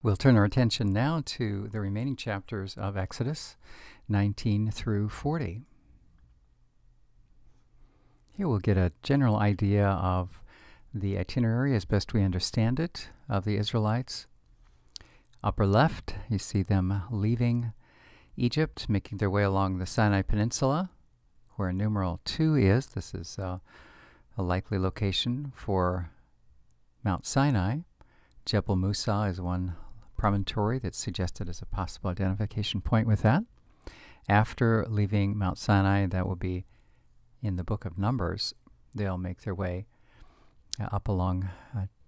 We'll turn our attention now to the remaining chapters of Exodus 19 through 40. Here we'll get a general idea of the itinerary as best we understand it of the Israelites. Upper left, you see them leaving Egypt, making their way along the Sinai Peninsula, where numeral 2 is. This is a likely location for Mount Sinai. Jebel Musa is one promontory that's suggested as a possible identification point with that. After leaving Mount Sinai, that will be in the book of Numbers. They'll make their way up along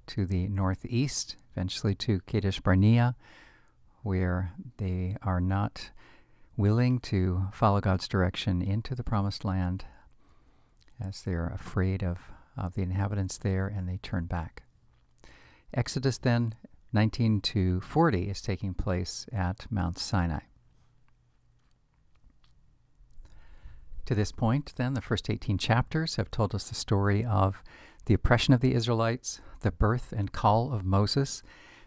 to the northeast, eventually to Kadesh Barnea, where they are not willing to follow God's direction into the promised land, as they're afraid of the inhabitants there, and they turn back. Exodus then 19 to 40 is taking place at Mount Sinai. To this point, then, the first 18 chapters have told us the story of the oppression of the Israelites, the birth and call of Moses,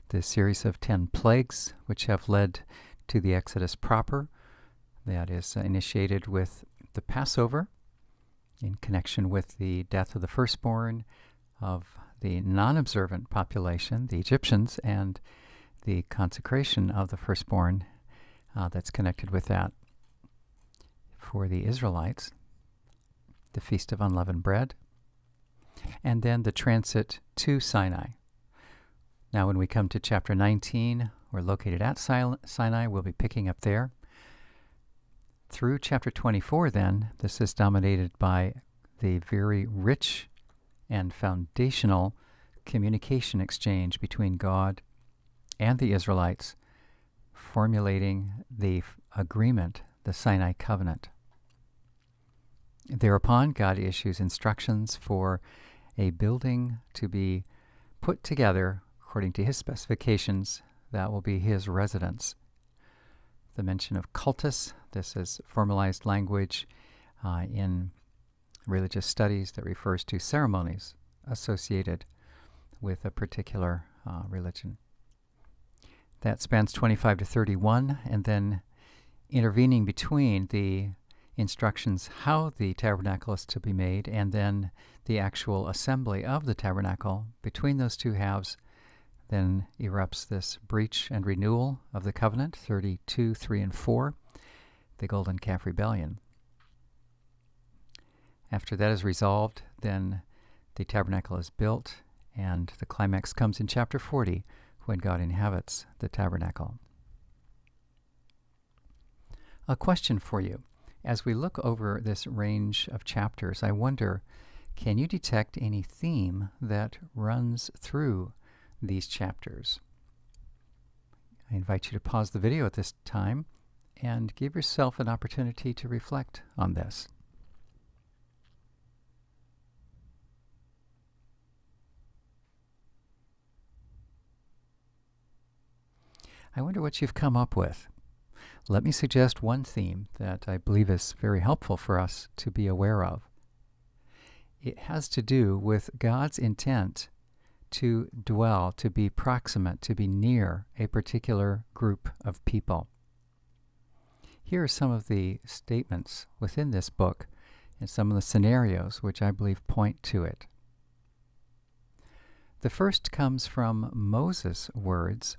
the series of 10 plagues which have led to the Exodus proper. That is initiated with the Passover in connection with the death of the firstborn of the non-observant population, the Egyptians, and the consecration of the firstborn that's connected with that for the Israelites, the Feast of Unleavened Bread, and then the transit to Sinai. Now when we come to chapter 19, we're located at Sinai. We'll be picking up there. Through chapter 24, then, this is dominated by the very rich and foundational communication exchange between God and the Israelites, formulating the agreement, the Sinai covenant. Thereupon, God issues instructions for a building to be put together according to his specifications. That will be his residence. The mention of cultus, this is formalized language in religious studies that refers to ceremonies associated with a particular religion. That spans 25 to 31, and then intervening between the instructions how the tabernacle is to be made and then the actual assembly of the tabernacle, between those two halves, then erupts this breach and renewal of the covenant, 32, 3, and 4, the Golden Calf Rebellion. After that is resolved, then the tabernacle is built, and the climax comes in chapter 40, when God inhabits the tabernacle. A question for you. As we look over this range of chapters, I wonder, can you detect any theme that runs through these chapters? I invite you to pause the video at this time and give yourself an opportunity to reflect on this. I wonder what you've come up with. Let me suggest one theme that I believe is very helpful for us to be aware of. It has to do with God's intent to dwell, to be proximate, to be near a particular group of people. Here are some of the statements within this book and some of the scenarios which I believe point to it. The first comes from Moses' words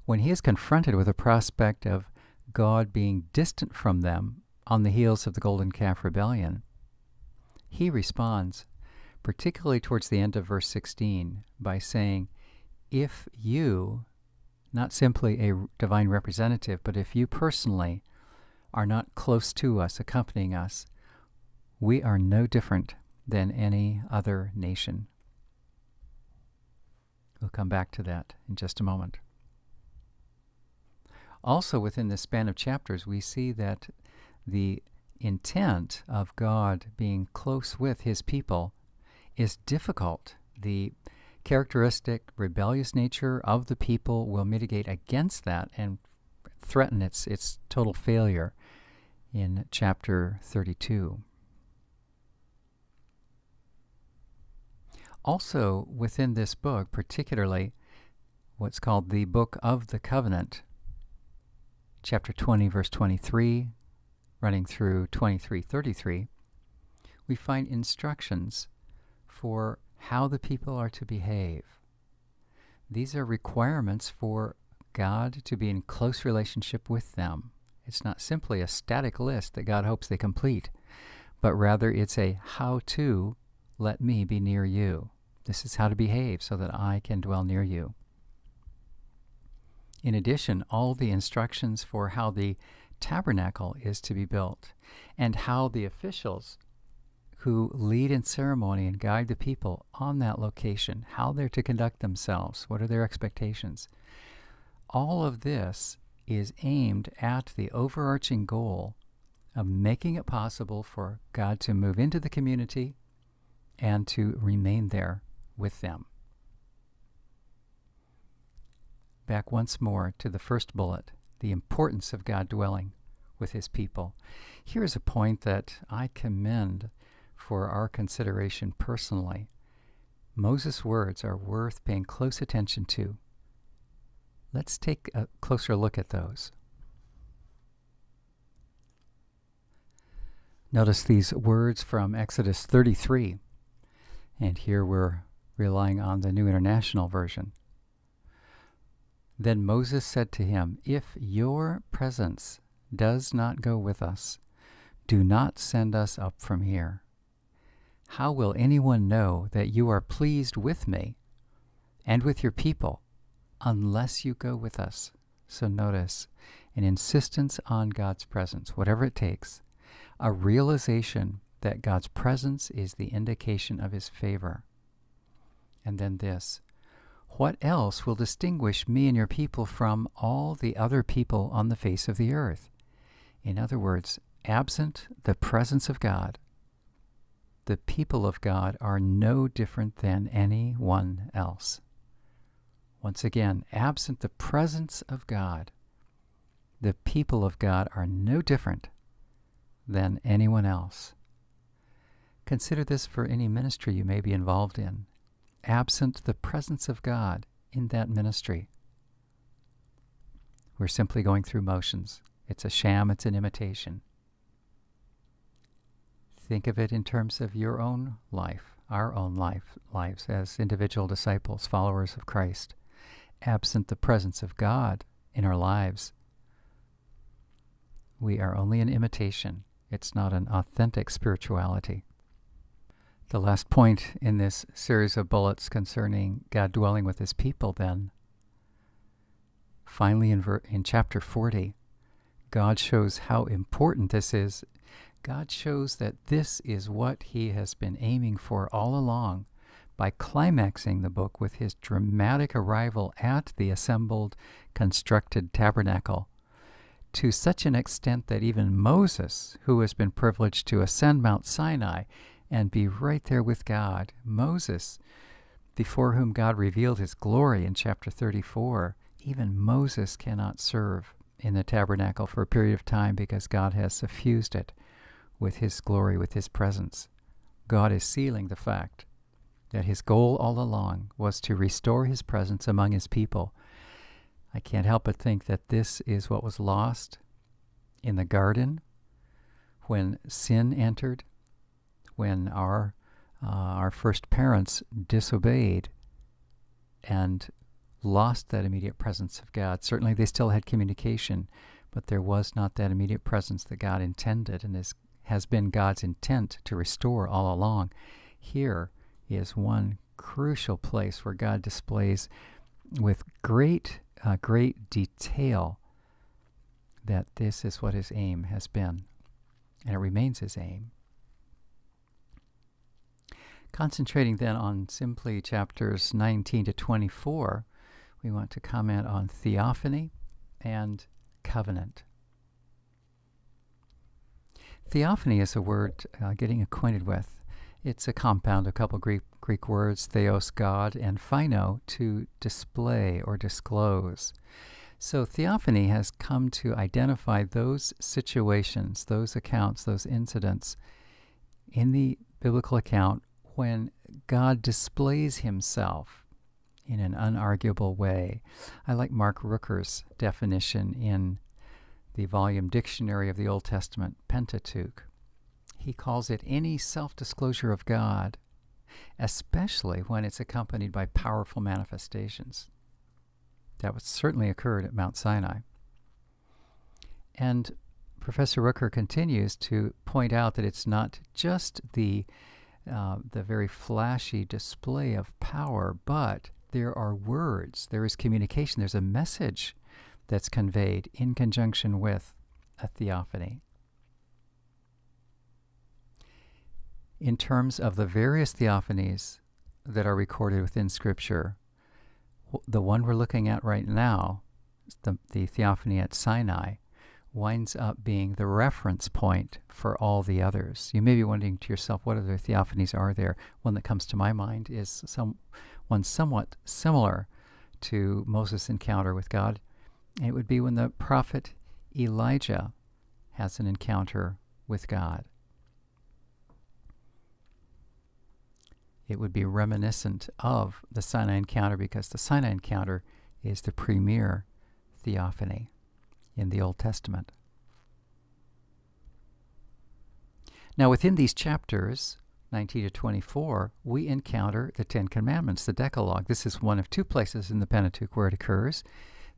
when he is confronted with the prospect of God being distant from them on the heels of the Golden Calf Rebellion. He responds, particularly towards the end of verse 16, by saying, if you, not simply a divine representative, but if you personally are not close to us, accompanying us, we are no different than any other nation. We'll come back to that in just a moment. Also, within this span of chapters, we see that the intent of God being close with his people is difficult. The characteristic rebellious nature of the people will mitigate against that and threaten its total failure in chapter 32. Also, within this book, particularly what's called the Book of the Covenant, chapter 20, verse 23, running through 23:33, we find instructions for how the people are to behave. These are requirements for God to be in close relationship with them. It's not simply a static list that God hopes they complete, but rather it's a how to let me be near you. This is how to behave so that I can dwell near you. In addition, all the instructions for how the tabernacle is to be built and how the officials who lead in ceremony and guide the people on that location, how they're to conduct themselves, what are their expectations. All of this is aimed at the overarching goal of making it possible for God to move into the community and to remain there with them. Back once more to the first bullet, the importance of God dwelling with his people. Here is a point that I commend for our consideration personally. Moses' words are worth paying close attention to. Let's take a closer look at those. Notice these words from Exodus 33, and here we're relying on the New International Version. Then Moses said to him, "If your presence does not go with us, do not send us up from here. How will anyone know that you are pleased with me and with your people unless you go with us?" So notice an insistence on God's presence, whatever it takes, a realization that God's presence is the indication of his favor. And then this, what else will distinguish me and your people from all the other people on the face of the earth? In other words, absent the presence of God, the people of God are no different than anyone else. Once again, absent the presence of God, the people of God are no different than anyone else. Consider this for any ministry you may be involved in. Absent the presence of God in that ministry, we're simply going through motions. It's a sham, it's an imitation. Think of it in terms of your own life, our own lives as individual disciples, followers of Christ. Absent the presence of God in our lives, we are only an imitation. It's not an authentic spirituality. The last point in this series of bullets concerning God dwelling with his people then, finally in chapter 40, God shows how important this is. God shows that this is what he has been aiming for all along by climaxing the book with his dramatic arrival at the assembled, constructed tabernacle, to such an extent that even Moses, who has been privileged to ascend Mount Sinai and be right there with God, Moses, before whom God revealed his glory in chapter 34, even Moses cannot serve in the tabernacle for a period of time because God has suffused it with his glory, with his presence. God is sealing the fact that his goal all along was to restore his presence among his people. I can't help but think that this is what was lost in the garden when sin entered, when our first parents disobeyed and lost that immediate presence of God. Certainly they still had communication, but there was not that immediate presence that God intended and has been God's intent to restore all along. Here is one crucial place where God displays with great detail that this is what his aim has been, and it remains his aim. Concentrating then on simply chapters 19 to 24, we want to comment on theophany and covenant. Theophany is a word getting acquainted with. It's a compound of a couple Greek words, theos, God, and phino, to display or disclose. So theophany has come to identify those situations, those accounts, those incidents in the biblical account when God displays himself in an unarguable way. I like Mark Rooker's definition in the volume Dictionary of the Old Testament, Pentateuch. He calls it any self-disclosure of God, especially when it's accompanied by powerful manifestations. That was certainly occurred at Mount Sinai. And Professor Rooker continues to point out that it's not just the very flashy display of power, but there are words, there is communication, there's a message that's conveyed in conjunction with a theophany. In terms of the various theophanies that are recorded within Scripture, the one we're looking at right now, the theophany at Sinai, winds up being the reference point for all the others. You may be wondering to yourself, what other theophanies are there? One that comes to my mind is one somewhat similar to Moses' encounter with God. It would be when the prophet Elijah has an encounter with God. It would be reminiscent of the Sinai encounter because the Sinai encounter is the premier theophany in the Old Testament. Now, within these chapters, 19 to 24, we encounter the Ten Commandments, the Decalogue. This is one of two places in the Pentateuch where it occurs.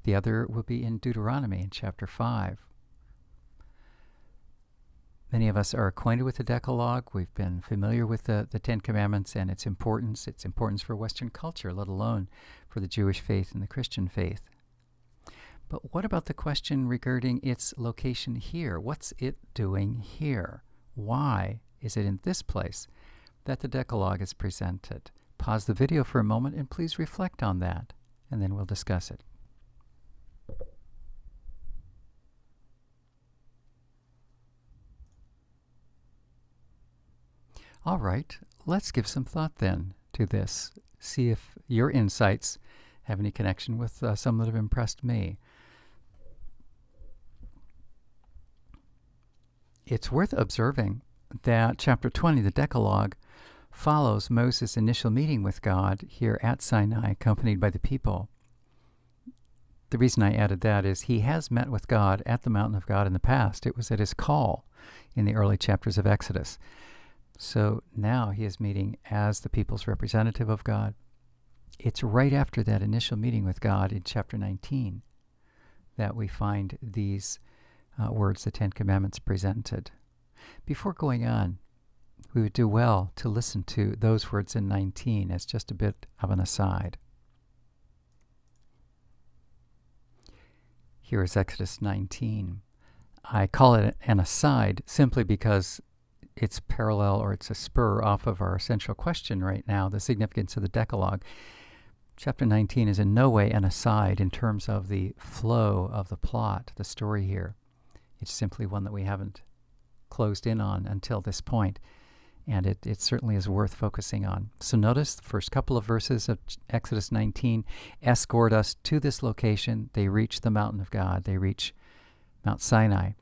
The other will be in Deuteronomy in chapter 5. Many of us are acquainted with the Decalogue. We've been familiar with the Ten Commandments and its importance. Its importance for Western culture, let alone for the Jewish faith and the Christian faith. But what about the question regarding its location here? What's it doing here? Why is it in this place that the Decalogue is presented? Pause the video for a moment and please reflect on that, and then we'll discuss it. All right, let's give some thought then to this. See if your insights have any connection with some that have impressed me. It's worth observing that chapter 20, the Decalogue, follows Moses' initial meeting with God here at Sinai, accompanied by the people. The reason I added that is he has met with God at the mountain of God in the past. It was at his call in the early chapters of Exodus. So now he is meeting as the people's representative of God. It's right after that initial meeting with God in chapter 19 that we find these words, the Ten Commandments, presented. Before going on, we would do well to listen to those words in 19 as just a bit of an aside. Here is Exodus 19. I call it an aside simply because it's parallel, or it's a spur off of our central question right now, the significance of the Decalogue. Chapter 19 is in no way an aside in terms of the flow of the plot, the story here. It's simply one that we haven't closed in on until this point, and it certainly is worth focusing on. So notice the first couple of verses of Exodus 19 escort us to this location. They reach the mountain of God. They reach Mount Sinai.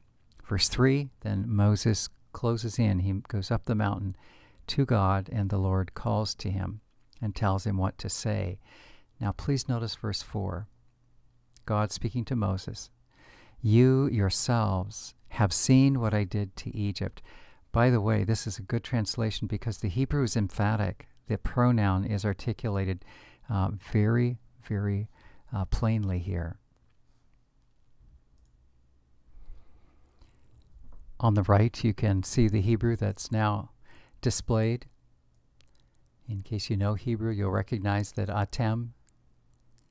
Verse 3, then Moses closes in. He goes up the mountain to God, and the Lord calls to him and tells him what to say. Now please notice verse 4. God speaking to Moses, you yourselves have seen what I did to Egypt. By the way, this is a good translation because the Hebrew is emphatic. The pronoun is articulated very, very plainly here. On the right, you can see the Hebrew that's now displayed. In case you know Hebrew, you'll recognize that atem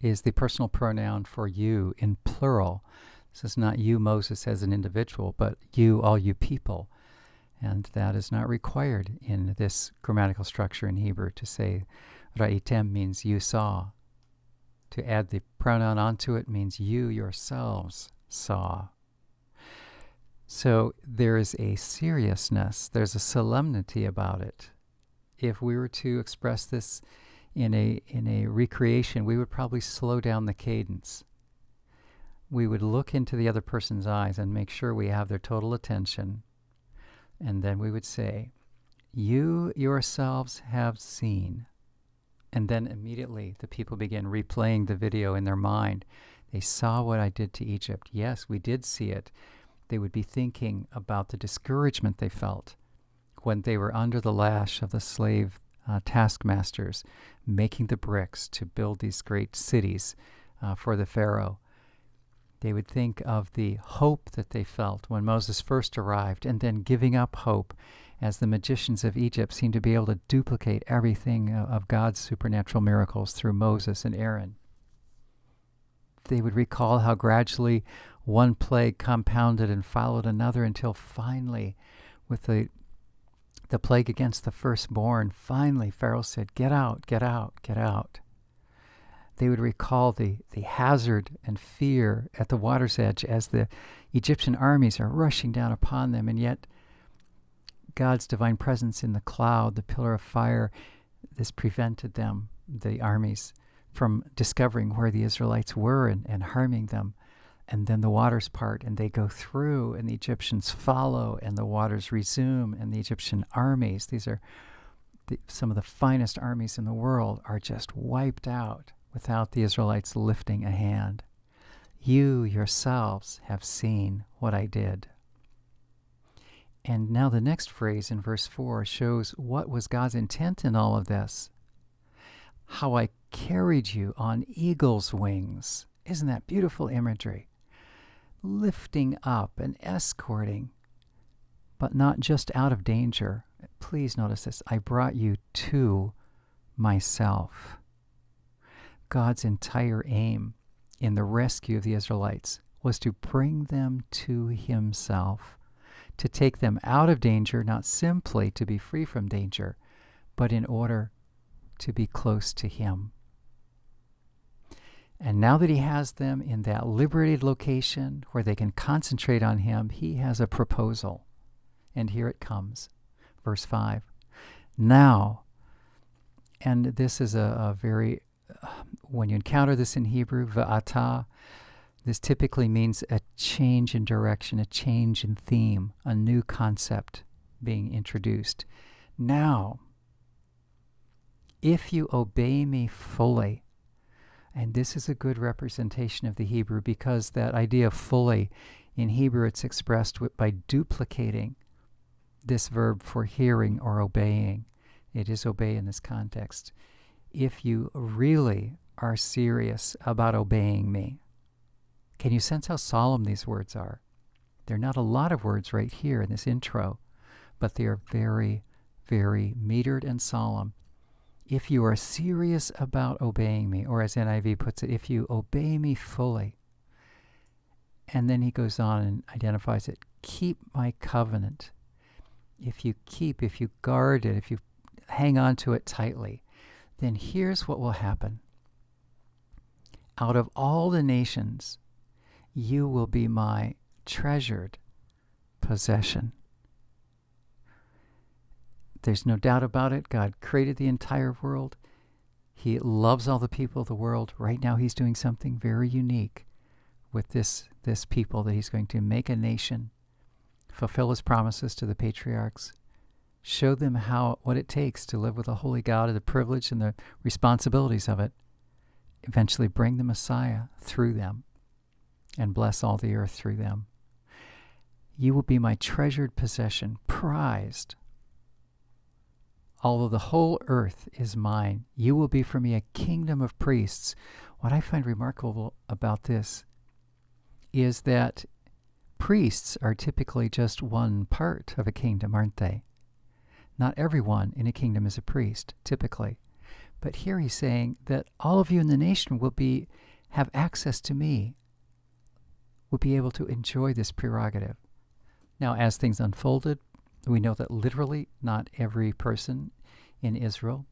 is the personal pronoun for you in plural. This is not you, Moses, as an individual, but you, all you people. And that is not required in this grammatical structure in Hebrew. To say ra'item means you saw. To add the pronoun onto it means you yourselves saw. So there is a seriousness, there's a solemnity about it. If we were to express this in a recreation, we would probably slow down the cadence. We would look into the other person's eyes and make sure we have their total attention. And then we would say, you yourselves have seen And then immediately the people began replaying the video in their mind. They saw what I did to Egypt. Yes, we did see it. They would be thinking about the discouragement they felt when they were under the lash of the slave taskmasters, making the bricks to build these great cities for the Pharaoh. They would think of the hope that they felt when Moses first arrived, and then giving up hope as the magicians of Egypt seemed to be able to duplicate everything of God's supernatural miracles through Moses and Aaron. They would recall how gradually one plague compounded and followed another until finally, with the plague against the firstborn, finally Pharaoh said, "Get out, get out, get out." They would recall the hazard and fear at the water's edge as the Egyptian armies are rushing down upon them, and yet God's divine presence in the cloud, the pillar of fire, this prevented them, the armies, from discovering where the Israelites were and harming them. And then the waters part, and they go through, and the Egyptians follow, and the waters resume, and the Egyptian armies, these are some of the finest armies in the world, are just wiped out without the Israelites lifting a hand. You yourselves have seen what I did. And now the next phrase in verse 4 shows what was God's intent in all of this. How I carried you on eagle's wings. Isn't that beautiful imagery? Lifting up and escorting, but not just out of danger. Please notice this. I brought you to myself. God's entire aim in the rescue of the Israelites was to bring them to himself, to take them out of danger, not simply to be free from danger, but in order to be close to him. And now that he has them in that liberated location where they can concentrate on him, he has a proposal. And here it comes. Verse 5. Now, and this is a very, when you encounter this in Hebrew, va'ata, this typically means a change in direction, a change in theme, a new concept being introduced. Now, if you obey me fully, and this is a good representation of the Hebrew because that idea of fully, in Hebrew it's expressed by duplicating this verb for hearing or obeying. It is obey in this context. If you really are serious about obeying me, can you sense how solemn these words are? There are not a lot of words right here in this intro, but they are very, very metered and solemn. If you are serious about obeying me, or as NIV puts it, if you obey me fully. And then he goes on and identifies it. Keep my covenant. If you guard it, if you hang on to it tightly, then here's what will happen. Out of all the nations, you will be my treasured possession. There's no doubt about it. God created the entire world. He loves all the people of the world. Right now he's doing something very unique with this people that he's going to make a nation, fulfill his promises to the patriarchs, show them what it takes to live with a holy God and the privilege and the responsibilities of it, eventually bring the Messiah through them and bless all the earth through them. You will be my treasured possession, prized. Although the whole earth is mine, you will be for me a kingdom of priests. What I find remarkable about this is that priests are typically just one part of a kingdom, aren't they? Not everyone in a kingdom is a priest, typically. But here he's saying that all of you in the nation will have access to me, will be able to enjoy this prerogative. Now, as things unfolded, we know that literally not every person in Israel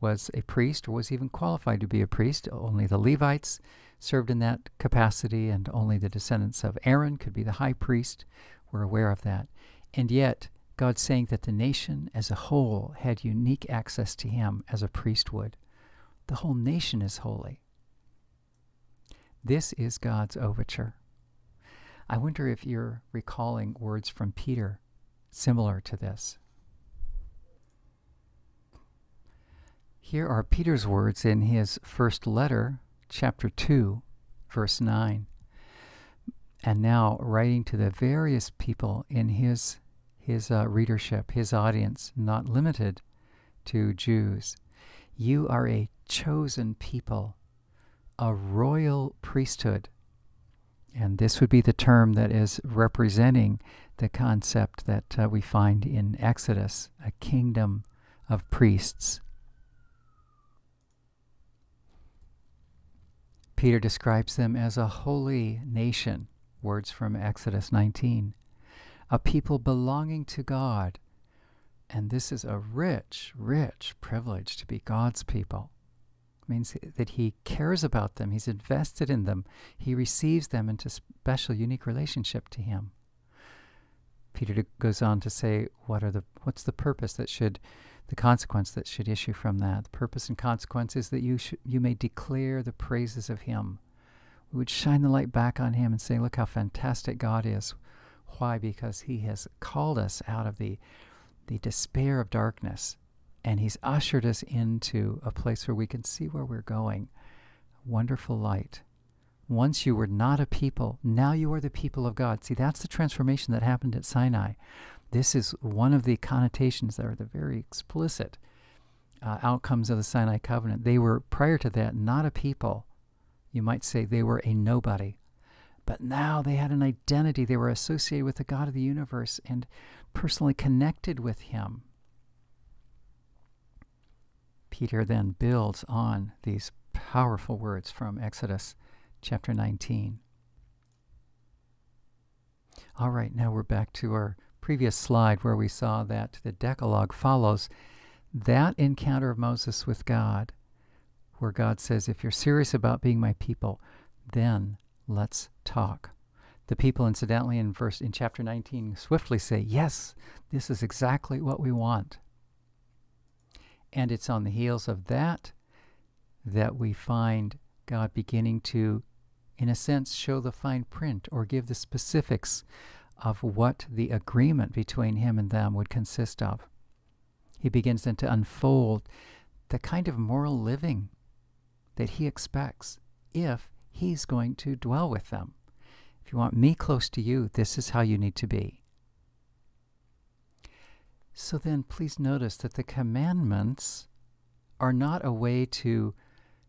was a priest or was even qualified to be a priest. Only the Levites served in that capacity, and only the descendants of Aaron could be the high priest. We're aware of that. And yet, God's saying that the nation as a whole had unique access to him as a priest would. The whole nation is holy. This is God's overture. I wonder if you're recalling words from Peter similar to this. Here are Peter's words in his first letter, chapter 2, verse 9. And now writing to the various people in his readership, his audience, not limited to Jews. You are a chosen people, a royal priesthood. And this would be the term that is representing the concept that we find in Exodus, a kingdom of priests. Peter describes them as a holy nation, words from Exodus 19, a people belonging to God. And this is a rich, rich privilege to be God's people. It means that he cares about them, he's invested in them, he receives them into special, unique relationship to him. Peter goes on to say, what's the purpose the consequence that should issue from that? The purpose and consequence is that you may declare the praises of him. We would shine the light back on him and say, look how fantastic God is. Why? Because he has called us out of the despair of darkness, and he's ushered us into a place where we can see where we're going. Wonderful light. Once you were not a people, now you are the people of God. See, that's the transformation that happened at Sinai. This is one of the connotations that are the very explicit outcomes of the Sinai covenant. They were, prior to that, not a people. You might say they were a nobody. But now they had an identity. They were associated with the God of the universe and personally connected with him. Peter then builds on these powerful words from Exodus chapter 19. All right, now we're back to our previous slide where we saw that the Decalogue follows that encounter of Moses with God, where God says, if you're serious about being my people, then let's talk. The people, incidentally, in chapter 19, swiftly say, yes, this is exactly what we want. And it's on the heels of that we find God beginning to, in a sense, show the fine print or give the specifics of what the agreement between him and them would consist of. He begins then to unfold the kind of moral living that he expects if he's going to dwell with them. If you want me close to you, this is how you need to be. So then please notice that the commandments are not a way to,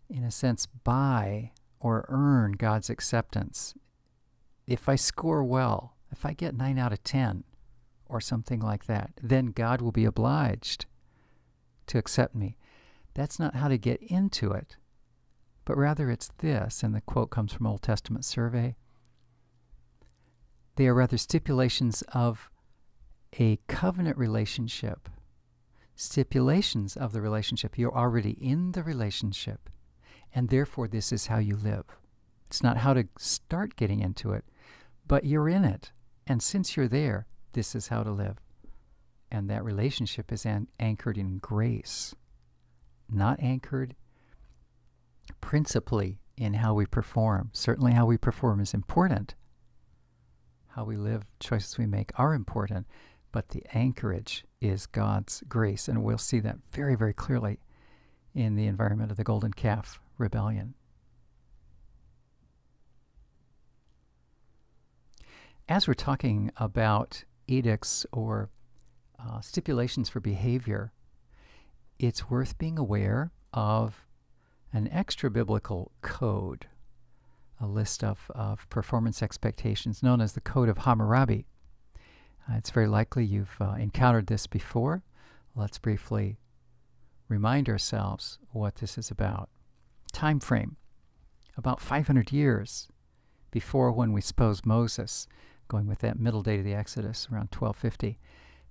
in a sense, buy or earn God's acceptance. If I score well, if I get 9 out of 10 or something like that, then God will be obliged to accept me. That's not how to get into it, but rather it's this, and the quote comes from Old Testament Survey. They are rather stipulations of a covenant relationship, stipulations of the relationship. You're already in the relationship, and therefore this is how you live. It's not how to start getting into it, but you're in it. And since you're there, this is how to live. And that relationship is anchored in grace, not anchored principally in how we perform. Certainly how we perform is important. How we live, choices we make are important, but the anchorage is God's grace. And we'll see that very, very clearly in the environment of the Golden Calf Rebellion. As we're talking about edicts or stipulations for behavior, it's worth being aware of an extra-biblical code, a list of performance expectations known as the Code of Hammurabi. It's very likely you've encountered this before. Let's briefly remind ourselves what this is about. Time frame, about 500 years before when we suppose Moses, going with that middle date of the Exodus, around 1250.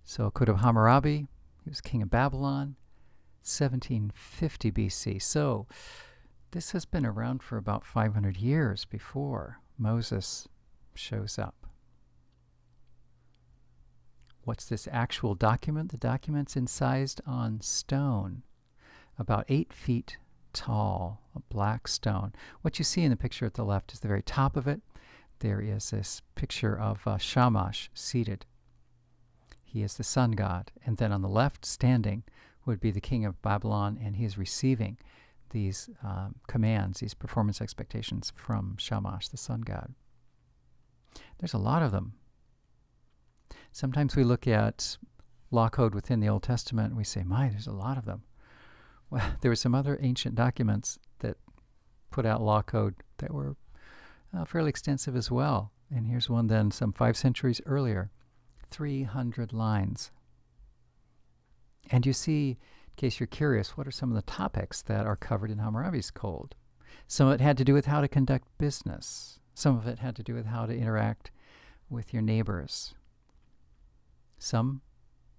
So Code of Hammurabi, he was king of Babylon, 1750 BC. So this has been around for about 500 years before Moses shows up. What's this actual document? The document's incised on stone, about 8 feet tall, a black stone. What you see in the picture at the left is the very top of it. There is this picture of Shamash seated. He is the sun god. And then on the left, standing, would be the king of Babylon, and he is receiving these commands, these performance expectations from Shamash, the sun god. There's a lot of them. Sometimes we look at law code within the Old Testament and we say, my, there's a lot of them. Well, there were some other ancient documents that put out law code that were fairly extensive as well. And here's one then some 5 centuries earlier, 300 lines. And you see, in case you're curious, what are some of the topics that are covered in Hammurabi's code? Some of it had to do with how to conduct business. Some of it had to do with how to interact with your neighbors. Some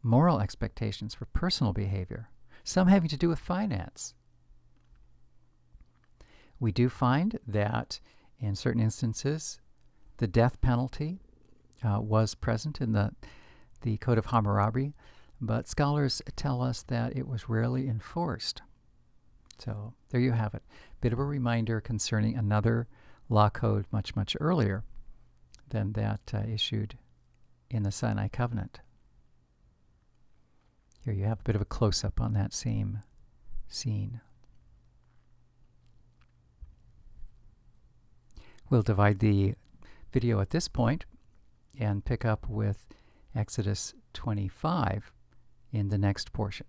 moral expectations for personal behavior. Some having to do with finance. We do find that in certain instances, the death penalty was present in the Code of Hammurabi, but scholars tell us that it was rarely enforced. So there you have it. Bit of a reminder concerning another law code much, much earlier than that issued in the Sinai Covenant. Here you have a bit of a close-up on that same scene. We'll divide the video at this point and pick up with Exodus 25 in the next portion.